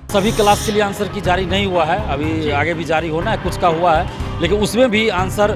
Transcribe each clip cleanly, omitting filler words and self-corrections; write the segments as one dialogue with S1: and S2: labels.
S1: सभी क्लास के लिए आंसर की जारी नहीं हुआ है, अभी आगे भी जारी होना है, कुछ का हुआ है, लेकिन उसमें भी आंसर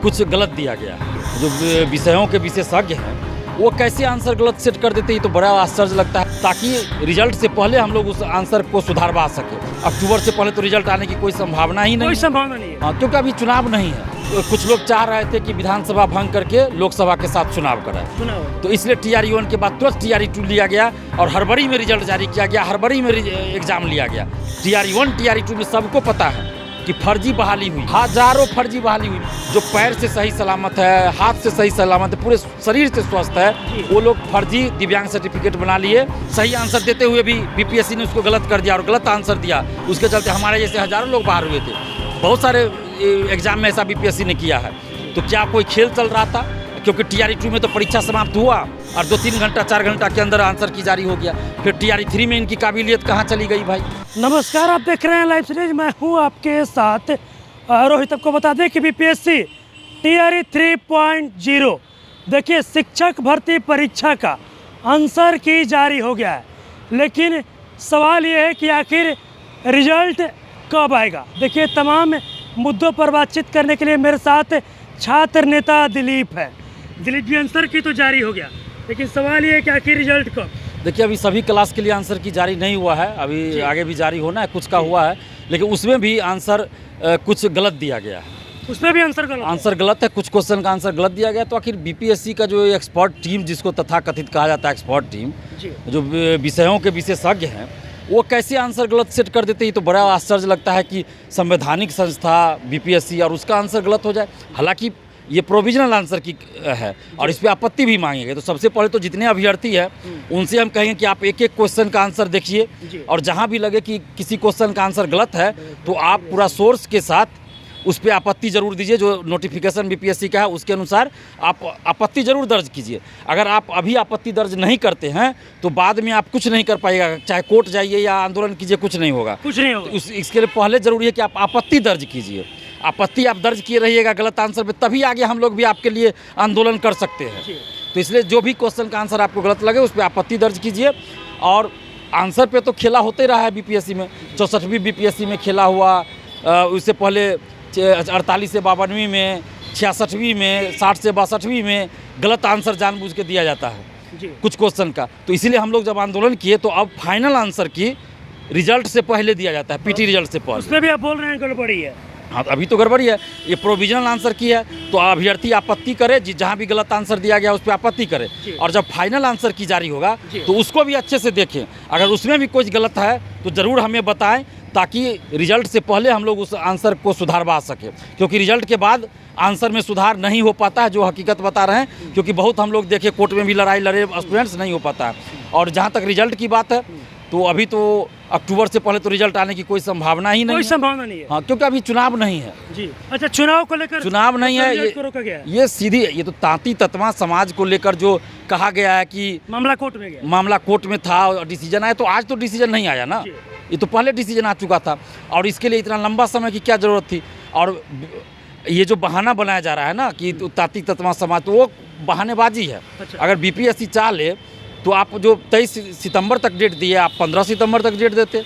S1: कुछ गलत दिया गया है। जो विषयों के विशेषज्ञ हैं वो कैसे आंसर गलत सेट कर देते हैं, तो बड़ा आश्चर्य लगता है। ताकि रिजल्ट से पहले हम लोग उस आंसर को सुधारवा सकें। अक्टूबर से पहले तो रिजल्ट आने की कोई संभावना ही नहीं,
S2: कोई संभावना नहीं है।
S1: हाँ, क्योंकि अभी चुनाव नहीं है। कुछ लोग चाह रहे थे कि विधानसभा भंग करके लोकसभा के साथ चुनाव कराए, तो इसलिए TRE-1 के बाद तुरंत TRE-2 लिया गया और हड़बड़ी में रिजल्ट जारी किया गया, हड़बड़ी में एग्जाम लिया गया। TRE-1 TRE-2 में सबको पता है कि फर्जी बहाली हुई, हजारों फर्जी बहाली हुई। जो पैर से सही सलामत है, हाथ से सही सलामत है, पूरे शरीर से स्वस्थ है, वो लोग फर्जी दिव्यांग सर्टिफिकेट बना लिए। सही आंसर देते हुए भी BPSC ने उसको गलत कर दिया और गलत आंसर दिया। उसके चलते हमारे जैसे हजारों लोग बाहर हुए थे। बहुत सारे एग्जाम में ऐसा BPSC ने किया है। तो क्या कोई खेल चल रहा था? क्योंकि TRE-2 में तो परीक्षा समाप्त हुआ और 2-3 घंटा 4 घंटा के अंदर आंसर की जारी हो गया। फिर TRE-3 में इनकी काबिलियत कहाँ चली गई भाई?
S2: नमस्कार, आप देख रहे हैं लाइव सीरीज। मैं हूं आपके साथ रोहित। आपको बता दें कि BPSC TRE 3.0 देखिए शिक्षक भर्ती परीक्षा का आंसर की जारी हो गया है, लेकिन सवाल ये है कि आखिर रिजल्ट कब आएगा। देखिए तमाम मुद्दों पर बातचीत करने के लिए मेरे साथ छात्र नेता दिलीप है। दिलीप जी, आंसर की तो जारी हो गया, लेकिन सवाल ये है कि आखिर रिजल्ट कब।
S1: देखिए अभी सभी क्लास के लिए आंसर की जारी नहीं हुआ है, अभी आगे भी जारी होना है, कुछ का हुआ है, लेकिन उसमें भी आंसर कुछ गलत दिया गया है।
S2: उसमें भी आंसर गलत
S1: है। कुछ क्वेश्चन का आंसर गलत दिया गया। तो आखिर BPSC का जो एक्सपर्ट टीम, जिसको तथाकथित कहा जाता है एक्सपर्ट टीम, जो विषयों के विशेषज्ञ हैं, वो कैसे आंसर गलत सेट कर देते हैं, तो बड़ा आश्चर्य लगता है कि संवैधानिक संस्था BPSC और उसका आंसर गलत हो जाए। हालांकि ये प्रोविजनल आंसर की है और इस पर आपत्ति भी मांगेंगे। तो सबसे पहले तो जितने अभ्यर्थी हैं उनसे हम कहेंगे कि आप एक एक क्वेश्चन का आंसर देखिए और जहां भी लगे कि किसी क्वेश्चन का आंसर गलत है तो आप पूरा सोर्स के साथ उस पर आपत्ति जरूर दीजिए। जो नोटिफिकेशन BPSC का है उसके अनुसार आप आपत्ति जरूर दर्ज कीजिए। अगर आप अभी आपत्ति दर्ज नहीं करते हैं तो बाद में आप कुछ नहीं कर पाइएगा, चाहे कोर्ट जाइए या आंदोलन कीजिए, कुछ नहीं होगा। इसके लिए पहले जरूरी है कि आप आपत्ति दर्ज कीजिए। आपत्ति आप दर्ज किए रहिएगा गलत आंसर पे, तभी आगे हम लोग भी आपके लिए आंदोलन कर सकते हैं। तो इसलिए जो भी क्वेश्चन का आंसर आपको गलत लगे उस पर आपत्ति दर्ज कीजिए। और आंसर पे तो खेला होते रहा है BPSC में। 64वीं BPSC में खेला हुआ, उससे पहले 48 से 52वीं में, 66वीं में, 60 से 62वीं में गलत आंसर जानबूझ के दिया जाता है कुछ क्वेश्चन का। तो इसीलिए हम लोग जब आंदोलन किए तो अब फाइनल आंसर की रिजल्ट से पहले दिया जाता है, PT रिजल्ट से पहले।
S2: उसमें भी आप बोल रहे हैं गड़बड़ी है।
S1: हाँ, अभी तो गड़बड़ी है। ये प्रोविजनल आंसर की है तो अभ्यर्थी आपत्ति करे, जहाँ भी गलत आंसर दिया गया उस पर आपत्ति करे, और जब फाइनल आंसर की जारी होगा तो उसको भी अच्छे से देखें। अगर उसमें भी कुछ गलत है तो ज़रूर हमें बताएं, ताकि रिजल्ट से पहले हम लोग उस आंसर को सुधारवा सकें। क्योंकि रिजल्ट के बाद आंसर में सुधार नहीं हो पाता है, जो हकीकत बता रहे हैं। क्योंकि बहुत हम लोग देखे कोर्ट में भी लड़ाई लड़े स्टूडेंट्स, नहीं हो पाता है। और जहाँ तक रिजल्ट की बात है तो अभी तो अक्टूबर से पहले तो रिजल्ट आने की कोई संभावना ही नहीं,
S2: कोई संभावना नहीं है।
S1: हाँ, क्योंकि अभी चुनाव नहीं है
S2: जी। अच्छा, चुनाव को लेकर
S1: चुनाव नहीं है, ये सीधी, ये तो तांती तत्वा समाज को लेकर जो कहा गया है कि
S2: मामला कोर्ट में गया, मामला
S1: कोर्ट में था और डिसीजन आया। तो आज तो डिसीजन नहीं आया ना, ये तो पहले डिसीजन आ चुका था। और इसके लिए इतना लंबा समय की क्या जरूरत थी? और ये जो बहाना बनाया जा रहा है ना कि तांती तत्वा समाज, तो वो बहानेबाजी है। अगर BPSC चाह ले तो आप जो 23 सितंबर तक डेट दिए, आप 15 सितंबर तक डेट देते,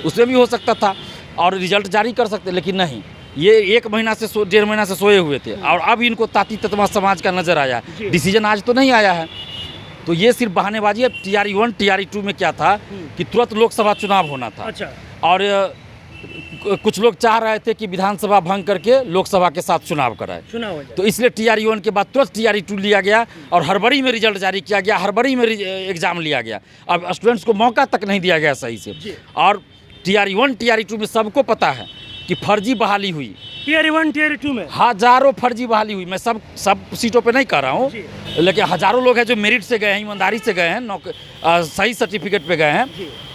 S1: उसमें भी हो सकता था और रिजल्ट जारी कर सकते, लेकिन नहीं। ये 1 महीना से 1.5 महीना से सोए हुए थे और अब इनको तांती तत्वा समाज का नज़र आया। डिसीजन आज तो नहीं आया है, तो ये सिर्फ बहानेबाजी है। TRE-1 TRE-2 में क्या था कि तुरंत लोकसभा चुनाव होना था। और कुछ लोग चाह रहे थे कि विधानसभा भंग करके लोकसभा के साथ चुनाव कराए, तो इसलिए TRE-1 के बाद तुरंत TRE-2 लिया गया और हड़बड़ी में रिजल्ट जारी किया गया, हड़बड़ी में एग्जाम लिया गया। अब स्टूडेंट्स को मौका तक नहीं दिया गया सही से। और TRE-1 TRE-2 में सबको पता है कि फर्जी बहाली हुई।
S2: TRE-1 TRE-2 में
S1: हजारों फर्जी बहाली हुई। मैं सब सीटों पे नहीं कह रहा हूँ, लेकिन हजारों लोग हैं जो मेरिट से गए हैं, ईमानदारी से गए हैं, सही सर्टिफिकेट पे गए हैं।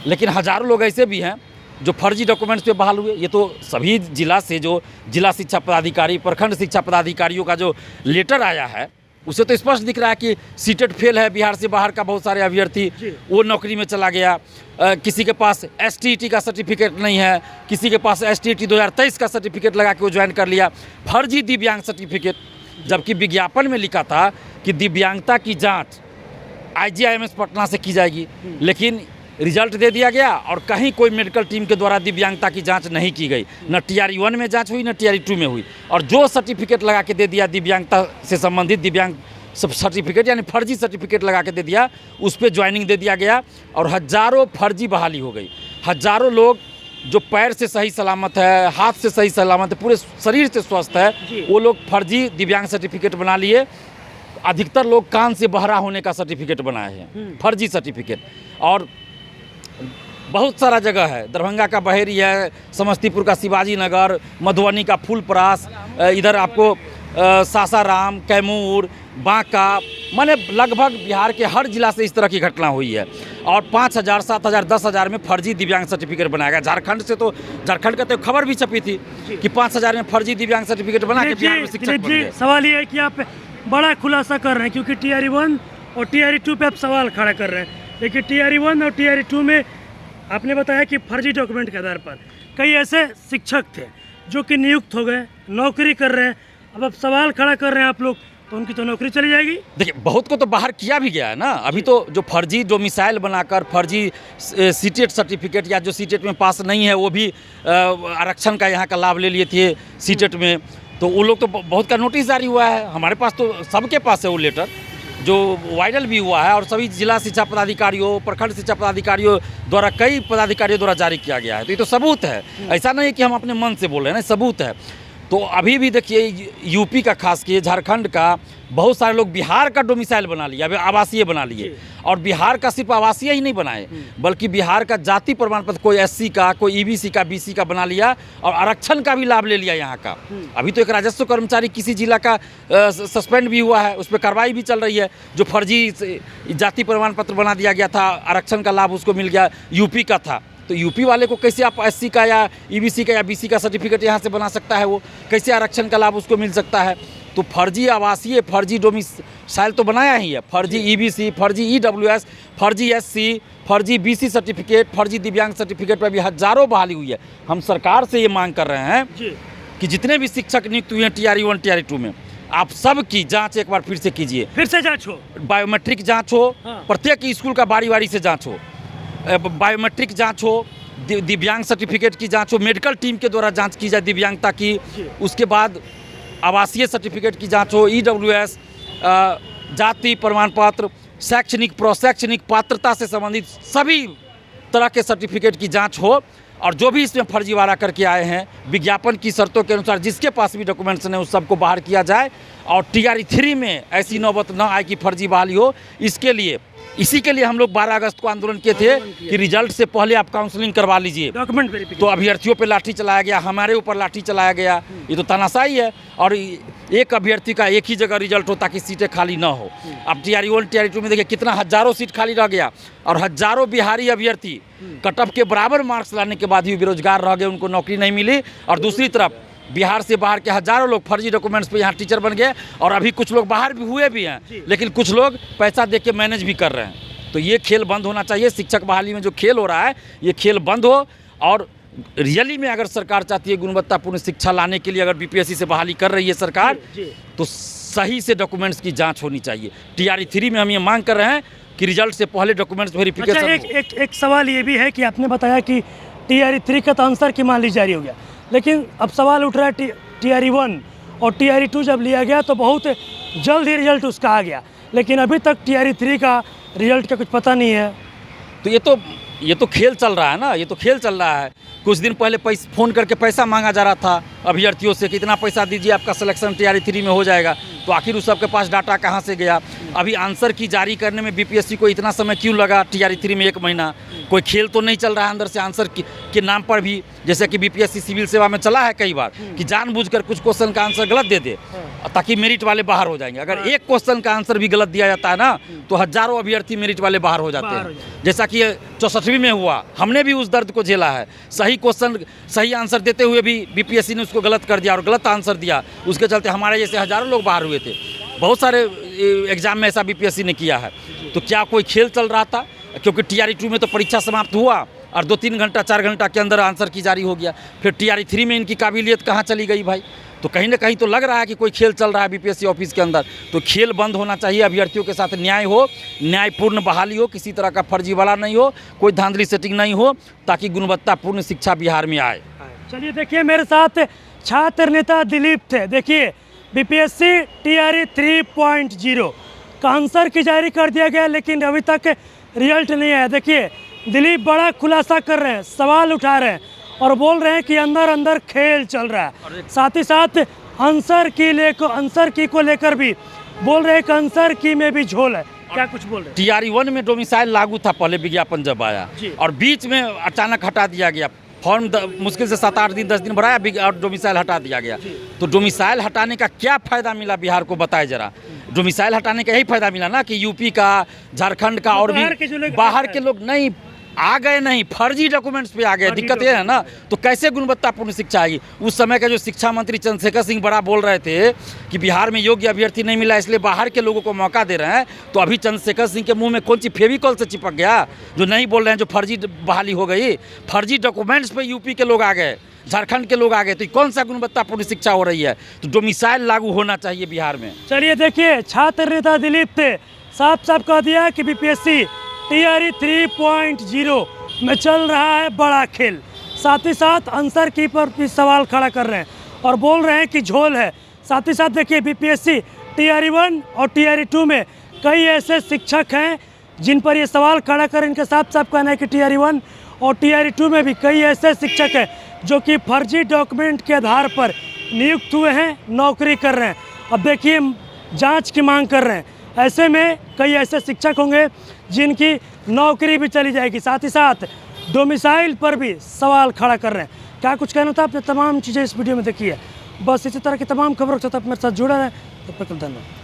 S1: लेकिन हजारों लोग ऐसे भी हैं जो फर्जी डॉक्यूमेंट्स पे बहाल हुए। ये तो सभी जिला से जो जिला शिक्षा पदाधिकारी, प्रखंड शिक्षा पदाधिकारियों का जो लेटर आया है उसे तो स्पष्ट दिख रहा है कि सीटेट फेल है। बिहार से बाहर का बहुत सारे अभ्यर्थी वो नौकरी में चला गया। किसी के पास STET का सर्टिफिकेट नहीं है, किसी के पास STET 2023 का सर्टिफिकेट लगा के वो ज्वाइन कर लिया, फर्जी दिव्यांग सर्टिफिकेट। जबकि विज्ञापन में लिखा था कि दिव्यांगता की जाँच IGIMS पटना से की जाएगी, लेकिन रिजल्ट दे दिया गया और कहीं कोई मेडिकल टीम के द्वारा दिव्यांगता की जांच नहीं की गई, न TRE 1 में जांच हुई, न TRE 2 में हुई। और जो सर्टिफिकेट लगा के दे दिया दिव्यांगता से संबंधित, दिव्यांग सब सर्टिफिकेट यानी फर्जी सर्टिफिकेट लगा के दे दिया, उस पर ज्वाइनिंग दे दिया गया और हज़ारों फर्जी बहाली हो गई। हज़ारों लोग जो पैर से सही सलामत है, हाथ से सही सलामत है, पूरे शरीर से स्वस्थ है, वो लोग फर्जी दिव्यांग सर्टिफिकेट बना लिए। अधिकतर लोग कान से बहरा होने का सर्टिफिकेट बनाए हैं, फर्जी सर्टिफिकेट। और बहुत सारा जगह है, दरभंगा का बहेरी है, समस्तीपुर का शिवाजी नगर, मधुबनी का फूलपरास, इधर आपको सासाराम, कैमूर, बांका, माने लगभग बिहार के हर जिला से इस तरह की घटना हुई है। और 5,000, 7,000, 10,000 में फर्जी दिव्यांग सर्टिफिकेट बनाया गया। झारखंड से तो, झारखंड का तो खबर भी छपी थी कि 5,000 में फर्जी दिव्यांग सर्टिफिकेट बना के बिहार में शिक्षक बन गए।
S2: सवाल ये है कि आप बड़ा खुलासा कर रहे हैं, क्योंकि TRE 1 और TRE 2 पे आप सवाल खड़ा कर रहे हैं, लेकिन TRE 1 और TRE 2 में आपने बताया कि फर्जी डॉक्यूमेंट के आधार पर कई ऐसे शिक्षक थे जो कि नियुक्त हो गए, नौकरी कर रहे हैं। अब आप सवाल खड़ा कर रहे हैं आप लोग, तो उनकी तो नौकरी चली जाएगी। देखिए,
S1: बहुत को तो बाहर किया भी गया है ना। अभी तो जो फर्जी डोमिसाइल बनाकर फर्जी सीटेट सर्टिफिकेट, या जो सीटेट में पास नहीं है वो भी आरक्षण का यहाँ का लाभ ले लिए थे सीटेट में, तो वो लोग तो बहुत का नोटिस जारी हुआ है। हमारे पास तो सबके पास है वो लेटर, जो वायरल भी हुआ है और सभी जिला शिक्षा पदाधिकारियों, प्रखंड शिक्षा पदाधिकारियों द्वारा, कई पदाधिकारियों द्वारा जारी किया गया है। तो ये तो सबूत है, ऐसा नहीं कि हम अपने मन से बोल रहे हैं, सबूत है। तो अभी भी देखिए, यूपी का खास किए, झारखंड का, बहुत सारे लोग बिहार का डोमिसाइल बना लिया, आवासीय बना लिए। और बिहार का सिर्फ आवासीय ही नहीं बनाए, बल्कि बिहार का जाति प्रमाण पत्र कोई SC का, कोई EBC का, BC का बना लिया और आरक्षण का भी लाभ ले लिया यहाँ का। अभी तो एक राजस्व कर्मचारी किसी जिला का सस्पेंड भी हुआ है, उस पर कार्रवाई भी चल रही है, जो फर्जी जाति प्रमाण पत्र बना दिया गया था, आरक्षण का लाभ उसको मिल गया, यूपी का था। तो यूपी वाले को कैसे आप SC का या EBC का या BC का सर्टिफिकेट यहाँ से बना सकता है? वो कैसे आरक्षण का लाभ उसको मिल सकता है? तो फर्जी आवासीय, फर्जी डोमिसाइल तो बनाया ही है, फर्जी EBC, फर्जी EWS, फर्जी SC, फर्जी BC सर्टिफिकेट, फर्जी दिव्यांग सर्टिफिकेट पर भी हज़ारों बहाली हुई है। हम सरकार से ये मांग कर रहे हैं कि जितने भी शिक्षक नियुक्त हुए हैं TRE 1, TRE 2 में, आप सब की जाँच एक बार फिर से कीजिए,
S2: फिर से जाँच हो,
S1: बायोमेट्रिक जाँच हो, प्रत्येक स्कूल का बारी बारी से जाँच हो, बायोमेट्रिक जांच हो, दिव्यांग सर्टिफिकेट की जांच हो, मेडिकल टीम के द्वारा जांच की जाए दिव्यांगता की। उसके बाद आवासीय सर्टिफिकेट की जांच हो, EWS, जाति प्रमाण पत्र, शैक्षणिक प्रोशैक्षणिक पात्रता से संबंधित सभी तरह के सर्टिफिकेट की जांच हो। और जो भी इसमें फर्जीवाड़ा करके आए हैं, विज्ञापन की शर्तों के अनुसार जिसके पास भी डॉक्यूमेंट्स हैं उस सबको बाहर किया जाए। और TRE 3 में ऐसी नौबत न आए कि फर्जी बहाली हो। इसी के लिए हम लोग 12 अगस्त को आंदोलन किए थे कि रिजल्ट से पहले आप काउंसलिंग करवा लीजिए,
S2: डॉक्यूमेंट वेरिफिकेशन।
S1: तो अभ्यर्थियों पे लाठी चलाया गया, हमारे ऊपर लाठी चलाया गया, ये तो तानाशाही है। और एक अभ्यर्थी का एक ही जगह रिजल्ट हो ताकि सीटें खाली ना हो। अब TRE 1, TRE 2 में देखिए कितना हज़ारों सीट खाली रह गया और हज़ारों बिहारी अभ्यर्थी कटअप के बराबर मार्क्स लाने के बाद भी बेरोजगार रह गए, उनको नौकरी नहीं मिली। और दूसरी तरफ बिहार से बाहर के हज़ारों लोग फर्जी डॉक्यूमेंट्स पे यहाँ टीचर बन गए और अभी कुछ लोग बाहर भी हुए भी हैं, लेकिन कुछ लोग पैसा दे के मैनेज भी कर रहे हैं। तो ये खेल बंद होना चाहिए। शिक्षक बहाली में जो खेल हो रहा है ये खेल बंद हो। और रियली में अगर सरकार चाहती है गुणवत्तापूर्ण शिक्षा लाने के लिए, अगर BPSC से बहाली कर रही है सरकार, तो सही से डॉक्यूमेंट्स की जांच होनी चाहिए। TRE 3 में हम ये मांग कर रहे हैं कि रिजल्ट से पहले डॉक्यूमेंट्स वेरिफिकेशन।
S2: अच्छा, एक सवाल ये भी है कि आपने बताया कि TRE 3 का तो आंसर की मान ली जारी हो गया, लेकिन अब सवाल उठ रहा है TRE 1 और TRE 2 जब लिया गया तो बहुत जल्द ही रिजल्ट उसका आ गया, लेकिन अभी तक TRE 3 का रिजल्ट का कुछ पता नहीं है।
S1: तो ये तो खेल चल रहा है ना, ये तो खेल चल रहा है। कुछ दिन पहले फ़ोन करके पैसा मांगा जा रहा था अभ्यर्थियों से कि इतना पैसा दीजिए आपका सिलेक्शन TRE 3 में हो जाएगा। तो आखिर उस सबके पास डाटा कहाँ से गया? अभी आंसर की जारी करने में BPSC को इतना समय क्यों लगा? TRE 3 में 1 महीना। कोई खेल तो नहीं चल रहा है अंदर से आंसर के नाम पर भी, जैसे कि BPSC सिविल सेवा में चला है कई बार कि जानबूझकर कुछ क्वेश्चन का आंसर गलत दे दे ताकि मेरिट वाले बाहर हो जाएंगे। अगर एक क्वेश्चन का आंसर भी गलत दिया जाता है ना, तो हज़ारों अभ्यर्थी मेरिट वाले बाहर हो जाते हैं, जैसा कि 64वीं में हुआ। हमने भी उस दर्द को झेला है। सही क्वेश्चन सही आंसर देते हुए भी BPSC ने उसको गलत कर दिया और गलत आंसर दिया, उसके चलते हमारे जैसे हज़ारों लोग बाहर हुए थे। बहुत सारे एग्जाम में ऐसा BPSC ने किया है। तो क्या कोई खेल चल रहा था? क्योंकि TRE 2 में तो परीक्षा समाप्त हुआ और 2-3 घंटा 4 घंटा के अंदर आंसर की जारी हो गया। फिर TRE 3 में इनकी काबिलियत कहाँ चली गई भाई? तो कहीं ना कहीं तो लग रहा है कि कोई खेल चल रहा है बीपीएससी ऑफिस के अंदर। तो खेल बंद होना चाहिए, अभ्यर्थियों के साथ न्याय हो, न्यायपूर्ण बहाली हो, किसी तरह का फर्जीवाड़ा नहीं हो, कोई धांधली सेटिंग नहीं हो, ताकि गुणवत्तापूर्ण शिक्षा बिहार में आए।
S2: चलिए देखिए, मेरे साथ छात्र नेता दिलीप थे। देखिए, बीपीएससी टीआरई 3.0 का आंसर की जारी कर दिया गया, लेकिन अभी तक रिजल्ट नहीं आया। देखिए, दिलीप बड़ा खुलासा कर रहे हैं, सवाल उठा रहे हैं और बोल रहे हैं कि अंदर अंदर खेल चल रहा है। साथ ही साथ आंसर की को लेकर भी बोल रहे हैं कि आंसर की में भी झोल है। क्या कुछ बोल रहे हैं?
S1: टीआरई 1 में डोमिसाइल लागू था पहले विज्ञापन जब आया, और बीच में अचानक हटा दिया गया। फॉर्म मुश्किल से 7-8 दिन 10 दिन भराया और डोमिसाइल हटा दिया गया। तो डोमिसाइल हटाने का क्या फ़ायदा मिला बिहार को, बताए जरा। डोमिसाइल हटाने का यही फ़ायदा मिला ना कि यूपी का, झारखंड का और भी बाहर के लोग नहीं आ गए, नहीं फर्जी डॉक्यूमेंट्स पे आ गए। दिक्कत ये है ना, तो कैसे गुणवत्तापूर्ण शिक्षा आएगी। उस समय का जो शिक्षा मंत्री चंद्रशेखर सिंह बड़ा बोल रहे थे कि बिहार में योग्य अभ्यर्थी नहीं मिला, इसलिए बाहर के लोगों को मौका दे रहे हैं। तो अभी चंद्रशेखर सिंह के मुंह में कौन सी फेविकॉल से चिपक गया जो नहीं बोल रहे हैं, जो फर्जी बहाली हो गई, फर्जी डॉक्यूमेंट्स पे यूपी के लोग आ गए, झारखंड के लोग आ गए। तो कौन सा गुणवत्तापूर्ण शिक्षा हो रही है। तो डोमिसाइल लागू होना चाहिए बिहार में।
S2: चलिए देखिए, छात्र नेता दिलीप थे, साफ साफ कह दिया कि बीपीएससी टीआरई 3.0 में चल रहा है बड़ा खेल। साथ ही साथ आंसर की पर भी सवाल खड़ा कर रहे हैं और बोल रहे हैं कि झोल है। साथ ही साथ देखिए, बीपीएससी टीआरई 1 और टीआरई 2 में कई ऐसे शिक्षक हैं जिन पर ये सवाल खड़ा कर इनका साफ साफ कहना है कि टीआरई 1 और टीआरई 2 में भी कई ऐसे शिक्षक हैं जो कि फर्जी डॉक्यूमेंट के आधार पर नियुक्त हुए हैं, नौकरी कर रहे हैं। अब देखिए, जांच की मांग कर रहे हैं। ऐसे में कई ऐसे शिक्षक होंगे जिनकी नौकरी भी चली जाएगी। साथ ही साथ डोमिसाइल पर भी सवाल खड़ा कर रहे हैं। क्या कुछ कहना था, आपने तमाम चीज़ें इस वीडियो में देखी है। बस इसी तरह की तमाम खबरों के साथ आप मेरे साथ जुड़ा रहे। तब तक धन्यवाद।